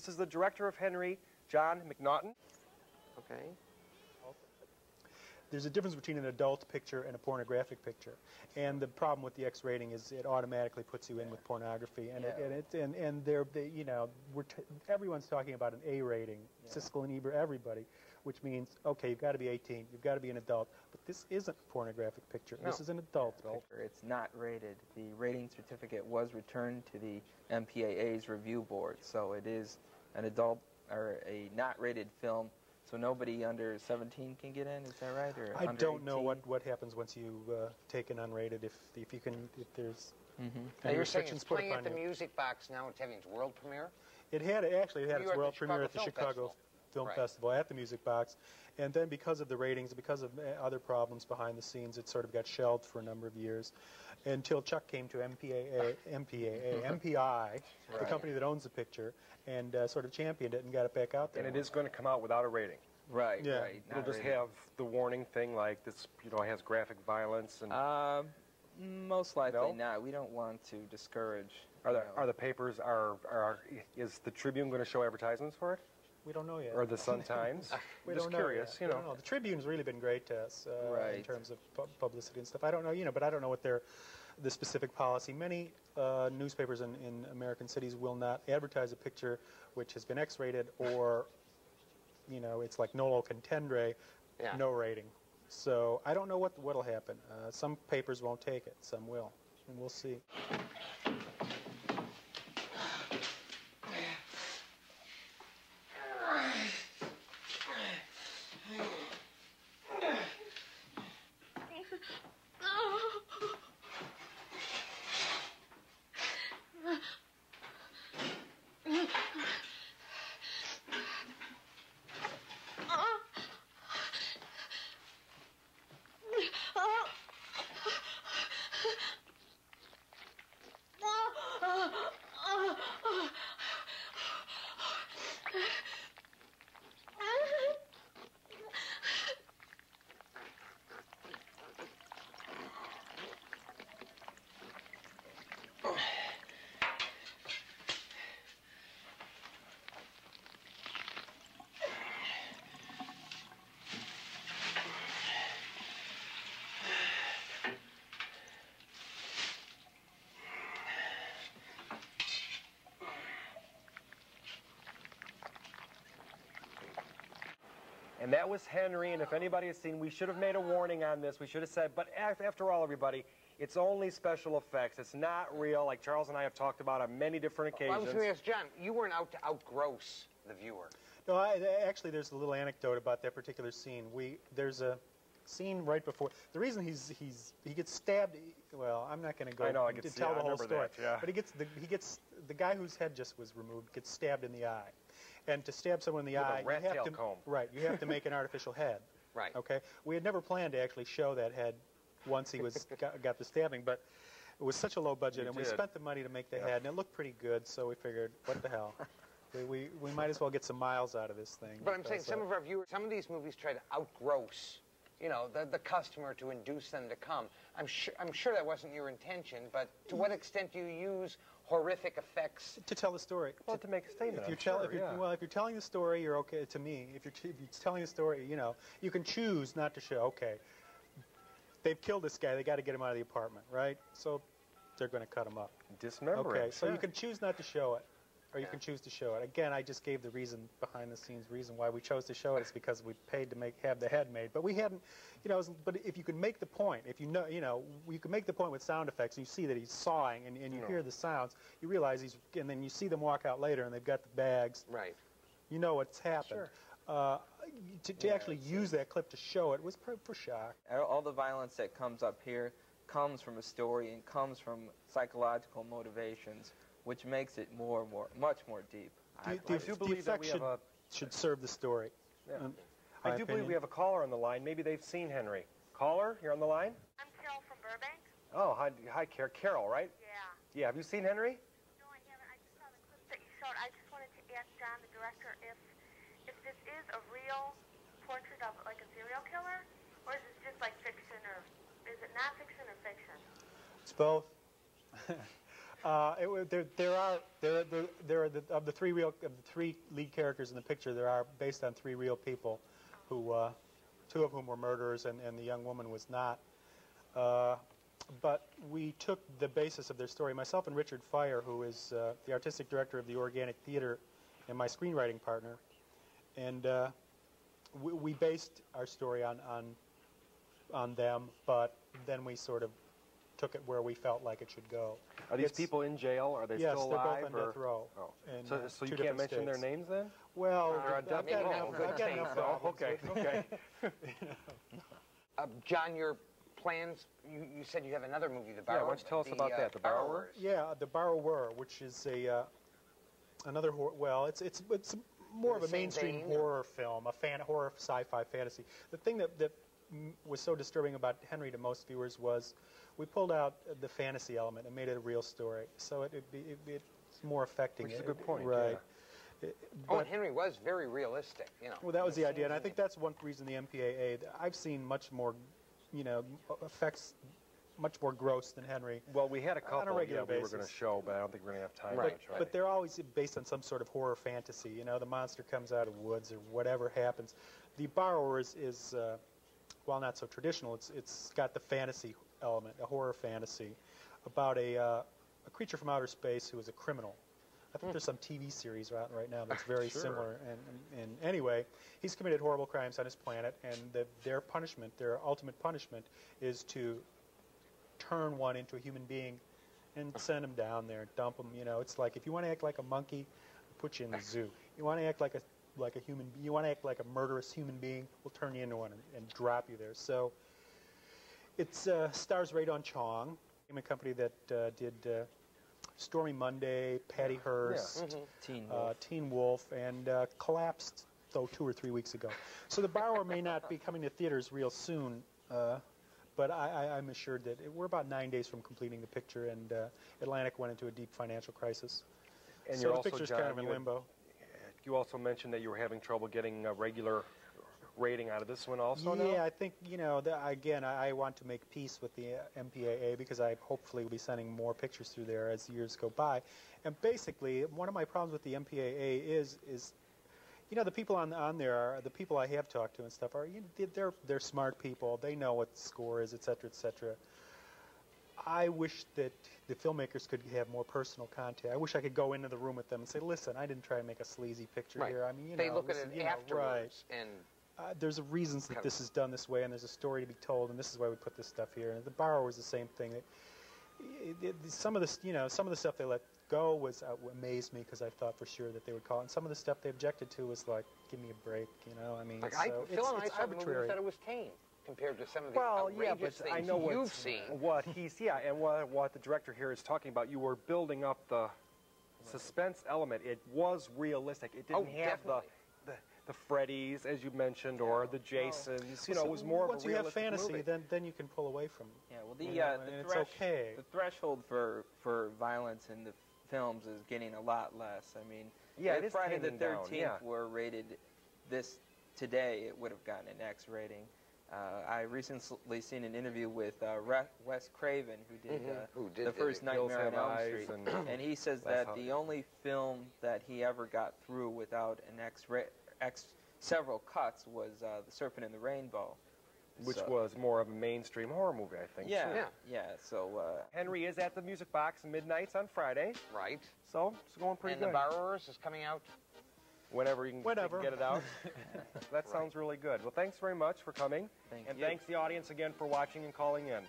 This is the director of Henry, John McNaughton. Okay. There's a difference between an adult picture and a pornographic picture, and the problem with the X rating is it automatically puts you in with pornography, and you know, everyone's talking about an A rating, Siskel and Ebert, everybody, which means okay, you've got to be 18, you've got to be an adult, but this isn't a pornographic picture. No. This is an adult picture. It's not rated. The rating certificate was returned to the MPAA's review board, so it is an adult or a not rated film. So nobody under 17 can get in, is that right? Or I don't know what happens once you take an unrated. If there's now you're saying it's playing at the Music Box now. It's having its world premiere. It had its world premiere at the Chicago Film Festival at the Music Box, and then because of the ratings, because of other problems behind the scenes, it sort of got shelved for a number of years, until Chuck came to MPI, the company that owns the picture, and sort of championed it and got it back out there. And it is going to come out without a rating. Right, yeah. right. It'll just have the warning thing like this, you know, has graphic violence and. Most likely not. We don't want to discourage. Are the papers is the Tribune going to show advertisements for it? We don't know yet. Or the Sun-Times? We just don't know curious, yet. you know. The Tribune's really been great to us in terms of publicity and stuff. I don't know, but I don't know what the specific policy. Many newspapers in American cities will not advertise a picture which has been X-rated or, you know, it's like nolo contendere, no rating. So I don't know what'll happen. Some papers won't take it, some will, and we'll see. And that was Henry, and if anybody has seen, we should have made a warning on this. We should have said, but after all, everybody, it's only special effects. It's not real, like Charles and I have talked about on many different occasions. Well, I was going to ask John, you weren't out to outgross the viewer. No, actually, there's a little anecdote about that particular scene. There's a scene right before. The reason he gets stabbed. Well, I'm not going to go to tell the whole story. But he gets the guy whose head just was removed gets stabbed in the eye. And to stab someone in the eye, you have to make an artificial head. Right. Okay. We had never planned to actually show that head once he got the stabbing, but it was such a low budget, and we spent the money to make the head, and it looked pretty good. So we figured, what the hell, we might as well get some miles out of this thing. But I'm saying some of our viewers, some of these movies try to outgross, you know, the customer to induce them to come. I'm sure that wasn't your intention, but to what extent do you use horrific effects to tell the story? Well, to make a statement. If you're telling the story, you're okay. To me, if you're telling the story, you know, you can choose not to show. Okay, they've killed this guy. They got to get him out of the apartment, right? So they're going to cut him up. Dismember him. Okay, so you can choose not to show it, or you can choose to show it. Again, I just gave the reason behind the scenes reason why we chose to show it is because we paid to have the head made, but we hadn't, you know. But if you can make the point, if you know, you can make the point with sound effects. And you see that he's sawing, and you hear the sounds. You realize and then you see them walk out later, and they've got the bags. Right. You know what's happened. Sure. To actually use that clip to show it was for shock. All the violence that comes up here comes from a story and comes from psychological motivations, which makes it much more deep. I do believe that we should serve the story. Yeah. I do believe we have a caller on the line. Maybe they've seen Henry. Caller, you're on the line? I'm Carol from Burbank. Oh, hi, Carol, right? Yeah. Yeah, have you seen Henry? No, I haven't. I just saw the clip that you showed. I just wanted to ask John, the director, if this is a real portrait of like a serial killer, or is this just like fiction, or is it nonfiction or fiction? It's both. Of the three lead characters in the picture, there are based on 3 real people, who 2 of whom were murderers, and the young woman was not. But we took the basis of their story. Myself and Richard Fire, who is the artistic director of the Organic Theater, and my screenwriting partner, and we based our story on them, but then we sort of took it where we felt like it should go. Are these people in jail? Are they yes, still alive? Yes, they're both on death row. Oh. In, so you can't mention their names then? Well, I've got enough problems. Okay. John, your plans, you said you have another movie, The Borrower. Yeah, why don't you tell us about that, The Borrower? Yeah, The Borrower, which is another horror, well, it's more of a mainstream horror film, a horror sci-fi fantasy. The thing that was so disturbing about Henry to most viewers was we pulled out the fantasy element and made it a real story, so it's more affecting. Which is a good point, right? Yeah. And Henry was very realistic, you know. Well, that was the idea, and I think that's one reason the MPAA. I've seen much more, effects much more gross than Henry. Well, we had a couple on a regular basis. we were going to show, but I don't think we're going to have time. Right. But they're always based on some sort of horror fantasy. The monster comes out of the woods or whatever happens. The Borrower is while not so traditional, it's got the fantasy element, a horror fantasy, about a creature from outer space who is a criminal. I think there's some TV series out right now that's very similar. And anyway, he's committed horrible crimes on his planet, and their punishment, their ultimate punishment, is to turn one into a human being and send him down there, dump him. It's like if you want to act like a monkey, put you in the zoo. You want to act like a human, you want to act like a murderous human being, we'll turn you into one and drop you there. So it's stars Radon Chong, a company that did Stormy Monday, Patty Hearst, Teen Wolf, and collapsed, 2 or 3 weeks ago. So The Borrower may not be coming to theaters real soon, but I'm assured that we're about 9 days from completing the picture, and Atlantic went into a deep financial crisis. And so the picture's kind of in limbo. You also mentioned that you were having trouble getting a regular rating out of this one also Yeah, now? I think, again, I want to make peace with the MPAA because I hopefully will be sending more pictures through there as years go by. And basically, one of my problems with the MPAA is the people on there, the people I have talked to and stuff, they're smart people. They know what the score is, et cetera, et cetera. I wish that the filmmakers could have more personal contact. I wish I could go into the room with them and say, listen, I didn't try to make a sleazy picture here. I mean, they look at it afterwards. Right. And there's reasons that this is done this way, and there's a story to be told, and this is why we put this stuff here. And The Borrower is the same thing. Some of the stuff they let go was amazed me because I thought for sure that they would call it. And some of the stuff they objected to was like, give me a break, I mean, Phil and I saw the movie and thought it was tame compared to some of the outrageous things you've seen. And what the director here is talking about, you were building up the suspense element. It was realistic. It didn't have the Freddys, as you mentioned, or the Jasons. It was more of a realistic once you have fantasy, movie. then you can pull away from it. Yeah, well, the threshold for violence in the films is getting a lot less. I mean, if Friday the 13th were rated this today, it would have gotten an X rating. I recently seen an interview with Wes Craven, who did the first Nightmare on Elm Street, and he says that the only film that he ever got through without an several cuts was The Serpent and the Rainbow. Which was more of a mainstream horror movie, I think. Yeah. So Henry is at the Music Box midnights on Friday. Right. So it's going pretty good. And The Borrowers is coming out whenever you can get it out. That sounds really good. Well, thanks very much for coming. Thanks the audience again for watching and calling in.